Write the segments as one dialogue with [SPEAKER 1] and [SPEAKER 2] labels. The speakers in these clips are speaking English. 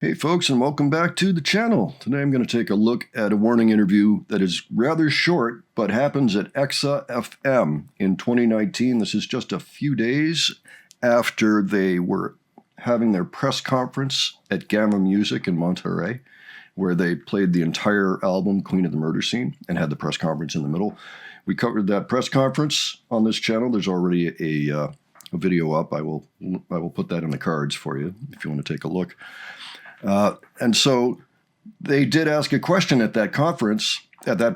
[SPEAKER 1] Hey folks, and welcome back to the channel. Today I'm going to take a look at a warning interview that is rather short, but happens at Exa FM in 2019. This is just a few days after they were having their press conference at Gamma Music in Monterey, where they played the entire album, Queen of the Murder Scene, and had the press conference in the middle. We covered that press conference on this channel. There's already a video up. I will put that in the cards for you if you want to take a look. And so they did ask a question at that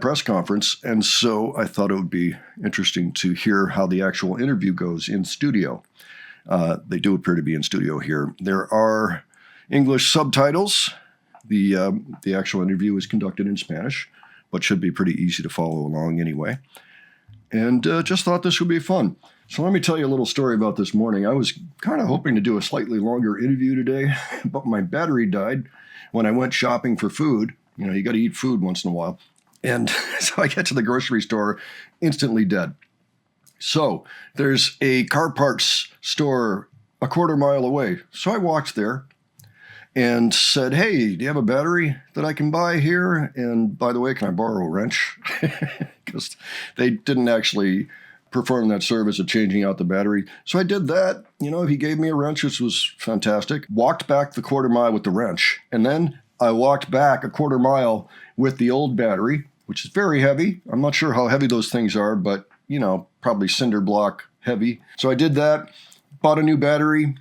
[SPEAKER 1] press conference, and so I thought it would be interesting to hear how the actual interview goes in studio. They do appear to be in studio here. There are English subtitles. The actual interview is conducted in Spanish, but should be pretty easy to follow along anyway. And just thought this would be fun. So let me tell you a little story about this morning. I was kind of hoping to do a slightly longer interview today, but my battery died when I went shopping for food. You know, you got to eat food once in a while. And so I get to the grocery store, instantly dead. So there's a car parts store a quarter mile away. So I walked there and said, hey, do you have a battery that I can buy here? And by the way, can I borrow a wrench? Because they didn't actually perform that service of changing out the battery. So I did that. You know, he gave me a wrench, which was fantastic. Walked back the quarter mile with the wrench. And then I walked back a quarter mile with the old battery, which is very heavy. I'm not sure how heavy those things are, but, you know, probably cinder block heavy. So I did that, bought a new battery,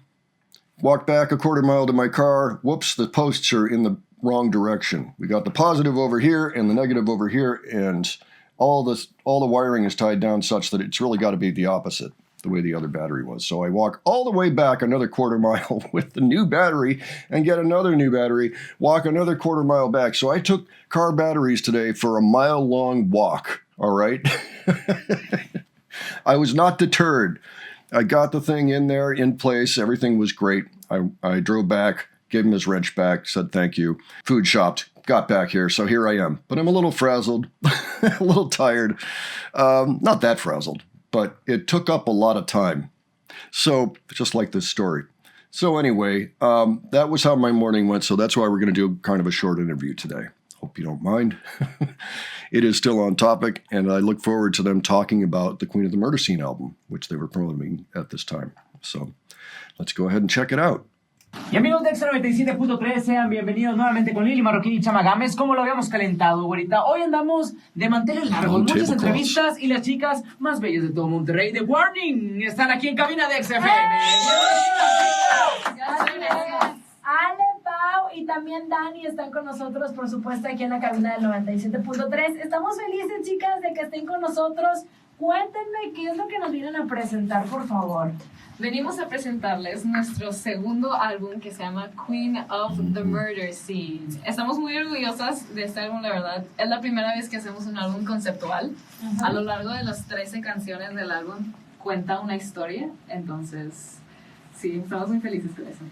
[SPEAKER 1] walked back a quarter mile to my car. Whoops, the posts are in the wrong direction. We got the positive over here and the negative over here, and all the wiring is tied down such that it's really got to be the opposite, the way the other battery was. So I walk all the way back another quarter mile with the new battery and get another new battery, walk another quarter mile back. So I took car batteries today for a mile-long walk, all right? I was not deterred. I got the thing in there, in place. Everything was great. I drove back, gave him his wrench back, said thank you, food shopped, got back here. So here I am. But I'm a little frazzled, a little tired. Not that frazzled, but it took up a lot of time. So just like this story. So anyway, that was how my morning went. So that's why we're going to do kind of a short interview today. Hope you don't mind. It is still on topic, and I look forward to them talking about the Queen of the Murder Scene album, which they were promoting at this time. So let's go ahead and check it out.
[SPEAKER 2] Y amigos de Exa 97.3, sean bienvenidos nuevamente con Lili Marroquín y Chama Gámez. Como lo habíamos calentado, güerita, hoy andamos de manteles largos, muchas entrevistas y las chicas más bellas de todo Monterrey, The Warning, están aquí en cabina de XFM.
[SPEAKER 3] Ale, Pau y también Dani están con nosotros, por supuesto, aquí en la cabina del 97.3. Estamos felices, chicas, de que estén con nosotros. Cuéntenme qué es lo que nos vienen a presentar, por favor.
[SPEAKER 4] Venimos a presentarles nuestro segundo álbum que se llama Queen of the Murder Scene. Estamos muy orgullosas de este álbum, la verdad. Es la primera vez que hacemos un álbum conceptual. A lo largo de las 13 canciones del álbum cuenta una historia. Entonces, sí, estamos muy felices por eso.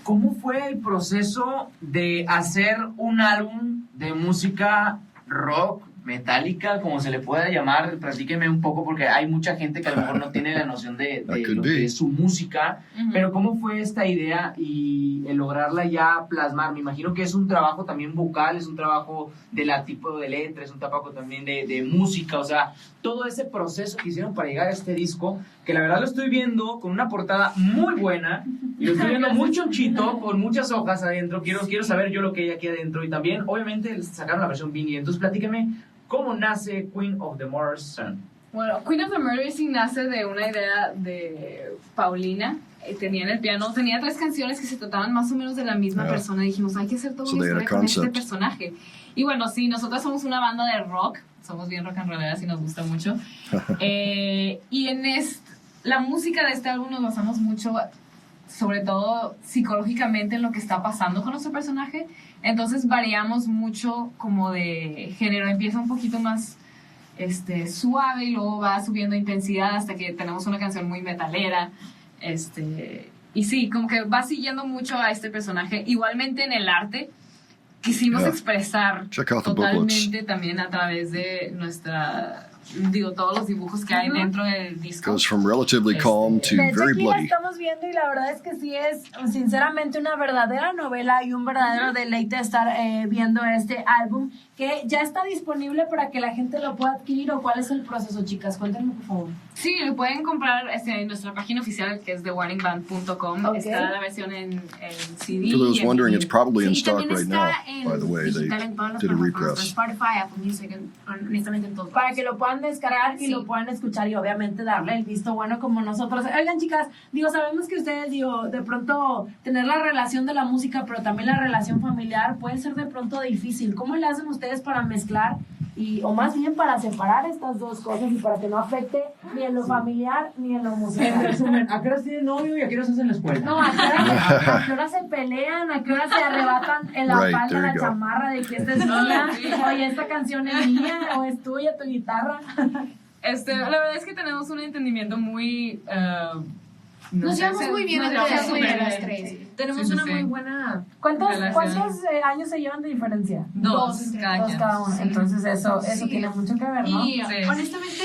[SPEAKER 2] ¿Cómo fue el proceso de hacer un álbum de música rock, metálica, como se le pueda llamar? Platíqueme un poco, porque hay mucha gente que a lo mejor no tiene la noción de lo que es su música, pero ¿cómo fue esta idea y el lograrla ya plasmar? Me imagino que es un trabajo también vocal, es un trabajo de la tipo de letra, es un trabajo también de música, o sea, todo ese proceso que hicieron para llegar a este disco, que la verdad lo estoy viendo con una portada muy buena, y lo estoy viendo muy chonchito, con muchas hojas adentro. Quiero saber yo lo que hay aquí adentro, y también, obviamente, sacaron la versión vinil. Entonces, platícame, ¿cómo nace Queen of the Murder Scene?
[SPEAKER 4] Bueno, Queen of the Murder Scene nace de una idea de Paulina. Tenía en el piano, tenía 3 canciones que se trataban más o menos de la misma persona. Dijimos, hay que hacer toda una historia con este personaje. Y bueno, sí, nosotros somos una banda de rock, somos bien rock and rolleras y nos gusta mucho. Y en la música de este álbum nos basamos mucho, sobre todo psicológicamente, en lo que está pasando con nuestro personaje. Entonces variamos mucho como de género. Empieza un poquito más suave y luego va subiendo intensidad hasta que tenemos una canción muy metalera. Y sí, como que va siguiendo mucho a este personaje. Igualmente en el arte quisimos expresar totalmente también a través de nuestra todos los dibujos que hay dentro del disco.
[SPEAKER 1] Goes from relatively calm to
[SPEAKER 3] De hecho,
[SPEAKER 1] very
[SPEAKER 3] aquí la
[SPEAKER 1] bloody.
[SPEAKER 3] estamos viendo y la verdad es que sí es sinceramente una verdadera novela y un verdadero deleite estar viendo este álbum que ya está disponible para que la gente lo pueda adquirir. ¿O cuál es el proceso, chicas? Cuéntenme, por favor.
[SPEAKER 4] Sí, lo pueden comprar en nuestra página oficial, que es thewarningband.com.
[SPEAKER 3] Ok.
[SPEAKER 4] Está la versión en CD.
[SPEAKER 1] For those
[SPEAKER 4] y en
[SPEAKER 1] wondering,
[SPEAKER 4] vinil.
[SPEAKER 1] it's probably in
[SPEAKER 5] Sí,
[SPEAKER 1] stock
[SPEAKER 5] también
[SPEAKER 1] right now.
[SPEAKER 5] está en
[SPEAKER 1] By the way, they
[SPEAKER 5] digital en todas las
[SPEAKER 1] did a
[SPEAKER 5] plataformas,
[SPEAKER 1] repress.
[SPEAKER 5] Spotify, Apple Music, honestamente en todos
[SPEAKER 3] Para
[SPEAKER 5] lados.
[SPEAKER 3] que lo puedan descargar y
[SPEAKER 5] Sí.
[SPEAKER 3] lo puedan escuchar y obviamente darle el visto bueno como nosotros. Oigan, chicas, sabemos que ustedes, de pronto tener la relación de la música, pero también la relación familiar puede ser de pronto difícil. ¿Cómo le hacen ustedes para mezclar o más bien para separar estas dos cosas y para que no afecte ni en lo familiar ni en lo
[SPEAKER 2] En
[SPEAKER 3] musical?
[SPEAKER 2] resumen, ¿a qué horas tienen novio y a qué horas hacen la escuela?
[SPEAKER 3] No, ¿a qué hora se pelean? ¿A qué hora se arrebatan en la
[SPEAKER 1] Right,
[SPEAKER 3] falda
[SPEAKER 1] there
[SPEAKER 3] la
[SPEAKER 1] you go.
[SPEAKER 3] chamarra de que esta es mía? Oye, esta canción es mía o es tuya, tu guitarra.
[SPEAKER 4] La verdad es que tenemos un entendimiento muy...
[SPEAKER 5] Nos llevamos muy bien entre las tres.
[SPEAKER 4] Sí.
[SPEAKER 5] Tenemos
[SPEAKER 4] Sí,
[SPEAKER 5] una
[SPEAKER 4] sí.
[SPEAKER 5] muy buena...
[SPEAKER 3] ¿Cuántos
[SPEAKER 4] Relación.
[SPEAKER 3] años se llevan de diferencia?
[SPEAKER 4] Dos
[SPEAKER 5] entre
[SPEAKER 4] cada
[SPEAKER 3] Dos
[SPEAKER 4] quien.
[SPEAKER 3] cada uno.
[SPEAKER 5] Sí.
[SPEAKER 3] Entonces eso
[SPEAKER 5] Sí.
[SPEAKER 3] tiene mucho que ver, ¿no?
[SPEAKER 5] Y
[SPEAKER 4] Sí.
[SPEAKER 5] honestamente,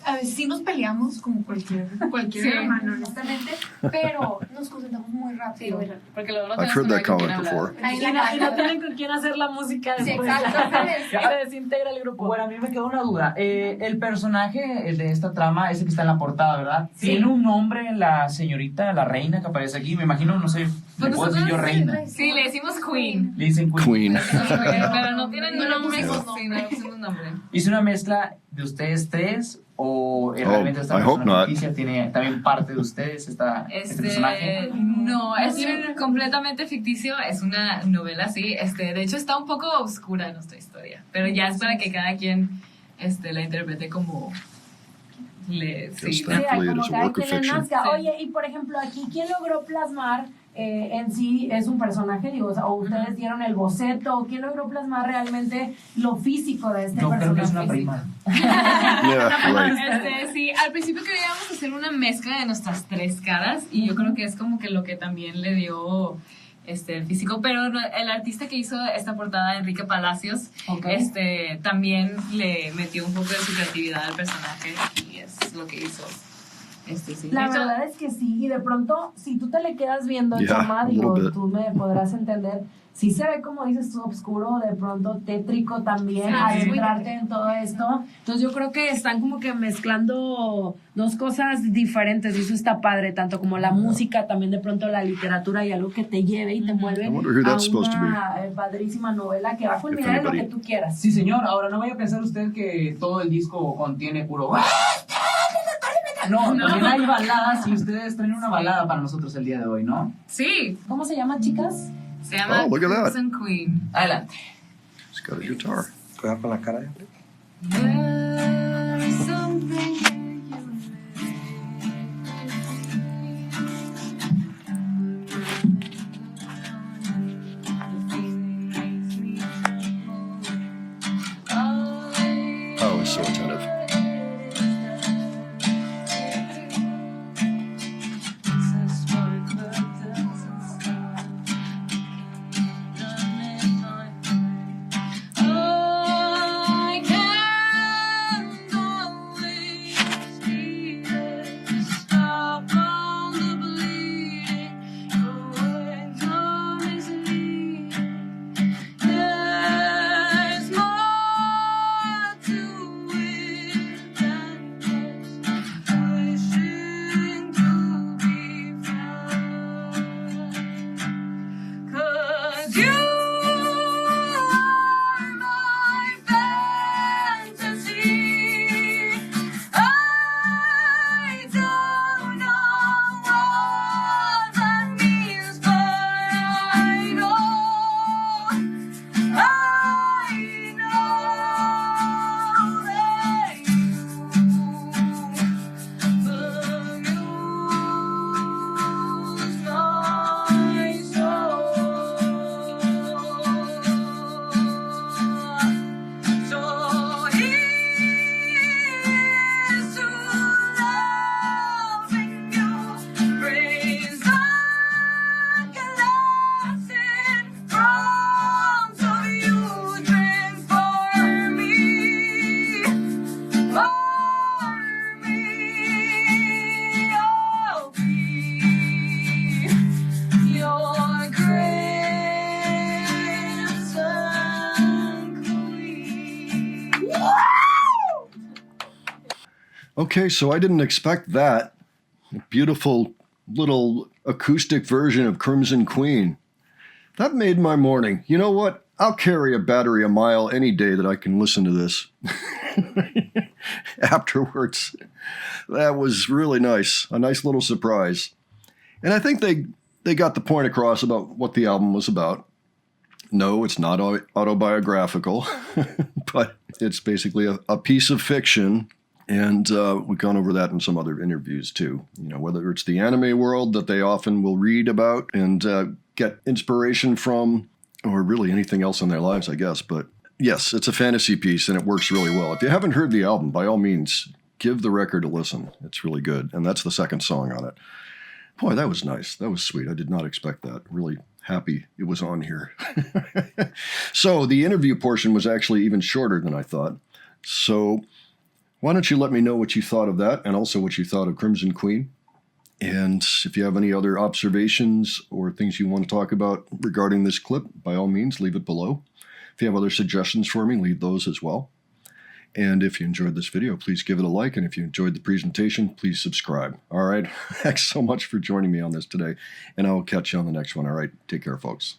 [SPEAKER 5] a veces sí nos peleamos como cualquier
[SPEAKER 4] Sí.
[SPEAKER 5] hermano, honestamente, pero nos concentramos muy rápido.
[SPEAKER 4] Porque luego no
[SPEAKER 1] I've
[SPEAKER 4] tenemos
[SPEAKER 1] heard that
[SPEAKER 4] con quién
[SPEAKER 1] comment
[SPEAKER 4] hablar.
[SPEAKER 1] before.
[SPEAKER 5] Ahí
[SPEAKER 3] Y
[SPEAKER 5] la
[SPEAKER 3] no, y no
[SPEAKER 5] casa.
[SPEAKER 3] tienen con quién hacer la música
[SPEAKER 5] Sí,
[SPEAKER 3] después.
[SPEAKER 5] exacto, ¿sabes?
[SPEAKER 3] Se desintegra el grupo.
[SPEAKER 2] Bueno, a mí me quedó una duda. El personaje de esta trama, ese que está en la portada, ¿verdad?
[SPEAKER 3] Sí.
[SPEAKER 2] ¿Tiene un nombre la señorita, la reina que aparece aquí? Me imagino, no sé, le
[SPEAKER 4] Pues
[SPEAKER 2] puedo decir yo
[SPEAKER 4] nosotros
[SPEAKER 2] reina.
[SPEAKER 4] Sí, le decimos Queen.
[SPEAKER 2] Le dicen Queen.
[SPEAKER 1] Queen.
[SPEAKER 4] Pero no tienen
[SPEAKER 5] No le
[SPEAKER 4] nombre.
[SPEAKER 5] pusimos nombre.
[SPEAKER 4] Sí, no le pusimos nombre.
[SPEAKER 2] ¿Es una mezcla de ustedes tres o realmente esta
[SPEAKER 1] I hope
[SPEAKER 2] persona
[SPEAKER 1] not.
[SPEAKER 2] ficticia tiene también parte de ustedes, este personaje?
[SPEAKER 4] No, es completamente ficticio, es una novela, sí. De hecho, está un poco oscura nuestra historia, pero ya es para que cada quien la interprete como le... Sí,
[SPEAKER 1] Yes,
[SPEAKER 3] Sí,
[SPEAKER 1] Thankfully, it
[SPEAKER 3] como
[SPEAKER 1] is a
[SPEAKER 3] cada
[SPEAKER 1] work of
[SPEAKER 3] quien le
[SPEAKER 1] fiction.
[SPEAKER 3] nazca.
[SPEAKER 4] Sí.
[SPEAKER 3] Oye, y por ejemplo, aquí, ¿quién logró plasmar en sí es un personaje? O ustedes dieron el boceto, ¿quién logró plasmar realmente lo físico de este
[SPEAKER 2] Yo creo que es
[SPEAKER 3] personaje?
[SPEAKER 2] una prima.
[SPEAKER 1] Yeah, right.
[SPEAKER 4] Sí, al principio queríamos hacer una mezcla de nuestras tres caras y yo creo que es como que lo que también le dio el físico, pero el artista que hizo esta portada, Enrique Palacios,
[SPEAKER 3] Ok.
[SPEAKER 4] también le metió un poco de su creatividad al personaje y es lo que hizo. Sí.
[SPEAKER 3] La
[SPEAKER 4] De hecho,
[SPEAKER 3] verdad es que sí, y de pronto, si tú te le quedas viendo,
[SPEAKER 1] Yeah,
[SPEAKER 3] Chama,
[SPEAKER 1] a
[SPEAKER 3] digo,
[SPEAKER 1] little bit.
[SPEAKER 3] tú me podrás entender, sí se ve, como dices tú, oscuro, de pronto tétrico también,
[SPEAKER 5] Sí,
[SPEAKER 3] al
[SPEAKER 5] es muy
[SPEAKER 3] entrarte en todo esto. Entonces yo creo que están como que mezclando dos cosas diferentes, y eso está padre, tanto como la música, también de pronto la literatura y algo que te lleve y te mueve
[SPEAKER 1] I wonder who
[SPEAKER 3] a
[SPEAKER 1] that's supposed to be.
[SPEAKER 3] una padrísima novela que va a culminar en lo que
[SPEAKER 1] anybody.
[SPEAKER 3] tú quieras.
[SPEAKER 2] Sí, señor. Ahora, no vaya a pensar usted que todo el disco contiene puro... No, también hay baladas y ustedes traen una balada para nosotros el día de hoy, ¿no?
[SPEAKER 4] sí,
[SPEAKER 3] ¿Cómo se llama, chicas?
[SPEAKER 4] se llama
[SPEAKER 1] Oh, look at that.
[SPEAKER 4] Crimson Queen.
[SPEAKER 2] Adelante.
[SPEAKER 1] He's got a guitar.
[SPEAKER 6] Cuidado con la cara.
[SPEAKER 4] There is something
[SPEAKER 1] Oh, he's so attentive.
[SPEAKER 4] I can't always see it. Stop all the bleeding. Going to mislead. There's more to it
[SPEAKER 1] Okay, so I didn't expect that. A beautiful little acoustic version of Crimson Queen. That made my morning. You know what? I'll carry a battery a mile any day that I can listen to this. Afterwards. That was really nice. A nice little surprise. And I think they got the point across about what the album was about. No, it's not autobiographical, but it's basically a piece of fiction. And we've gone over that in some other interviews too. You know, whether it's the anime world that they often will read about and get inspiration from, or really anything else in their lives, I guess. But yes, it's a fantasy piece and it works really well. If you haven't heard the album, by all means, give the record a listen. It's really good. And that's the second song on it. Boy, that was nice. That was sweet. I did not expect that. Really happy it was on here. So the interview portion was actually even shorter than I thought. So why don't you let me know what you thought of that and also what you thought of Crimson Queen? And if you have any other observations or things you want to talk about regarding this clip, by all means, leave it below. If you have other suggestions for me, leave those as well. And if you enjoyed this video, please give it a like. And if you enjoyed the presentation, please subscribe. All right. Thanks so much for joining me on this today. And I will catch you on the next one. All right. Take care, folks.